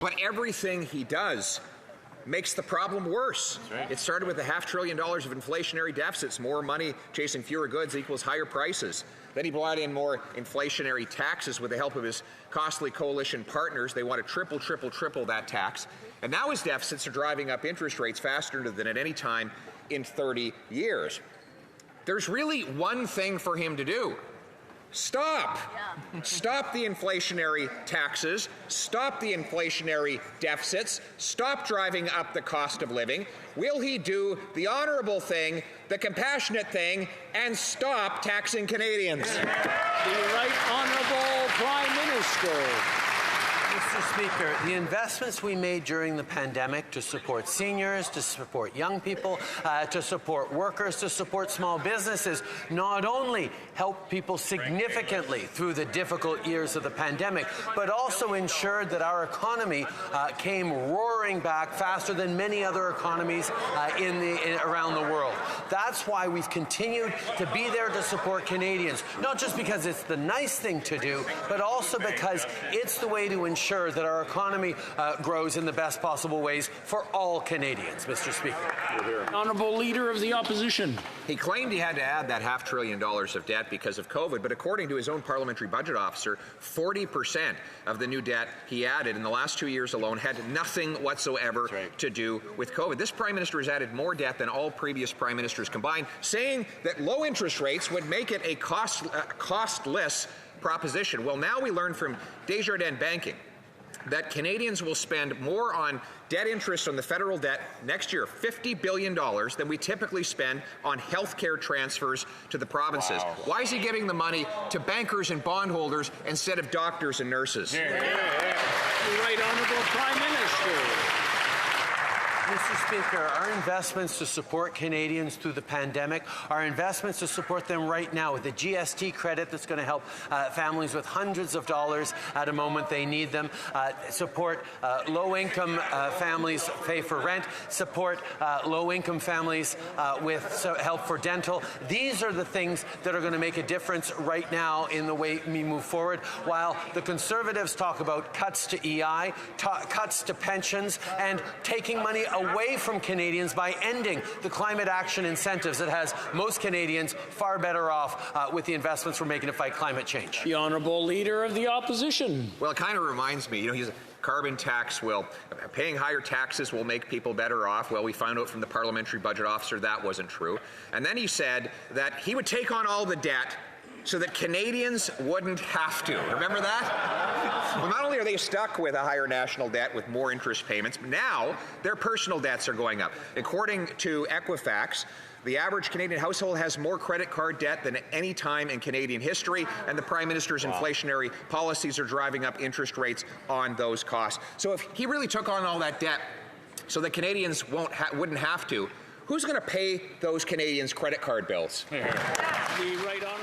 But everything he does makes the problem worse. Right. It started with $500 billion of inflationary deficits. More money chasing fewer goods equals higher prices. Then he brought in more inflationary taxes with the help of his costly coalition partners. They want to triple that tax. And now his deficits are driving up interest rates faster than at any time in 30 years. There's really one thing for him to do. Stop. Stop the inflationary taxes. Stop the inflationary deficits. Stop driving up the cost of living. Will he do the honorable thing, the compassionate thing, and stop taxing Canadians? The Right Honourable Prime Minister. Mr. Speaker, the investments we made during the pandemic to support seniors, to support young people, to support workers, to support small businesses, not only helped people significantly through the difficult years of the pandemic, but also ensured that our economy came roaring back faster than many other economies around the world. That's why we've continued to be there to support Canadians, not just because it's the nice thing to do, but also because it's the way to ensure that our economy grows in the best possible ways for all Canadians, Mr. Speaker. Honourable Leader of the Opposition. He claimed he had to add that $500 billion of debt because of COVID, but according to his own parliamentary budget officer, 40% of the new debt he added in the last 2 years alone had nothing whatsoever to do with COVID. This Prime Minister has added more debt than all previous Prime Ministers combined, saying that low interest rates would make it a costless proposition. Well, now we learn from Desjardins Banking that Canadians will spend more on debt interest on the federal debt next year, $50 billion, than we typically spend on health care transfers to the provinces. Wow. Why is he giving the money to bankers and bondholders instead of doctors and nurses? The Right Honourable Prime Minister. Mr. Speaker, our investments to support Canadians through the pandemic, our investments to support them right now with the GST credit that's going to help families with hundreds of dollars at a moment they need them, support low-income families pay for rent, support low-income families with help for dental. These are the things that are going to make a difference right now in the way we move forward, while the Conservatives talk about cuts to EI, cuts to pensions, and taking money away from Canadians by ending the climate action incentives that has most Canadians far better off with the investments we're making to fight climate change. The Honourable Leader of the Opposition. Well, it kind of reminds me, he's a carbon tax paying higher taxes will make people better off. Well, we found out from the parliamentary budget officer that wasn't true. And then he said that he would take on all the debt so that Canadians wouldn't have to. Remember that? Well, not only are they stuck with a higher national debt with more interest payments, but now their personal debts are going up. According to Equifax, the average Canadian household has more credit card debt than at any time in Canadian history, and the Prime Minister's inflationary policies are driving up interest rates on those costs. So if he really took on all that debt so that Canadians wouldn't have to, who's going to pay those Canadians' credit card bills? The Right Honourable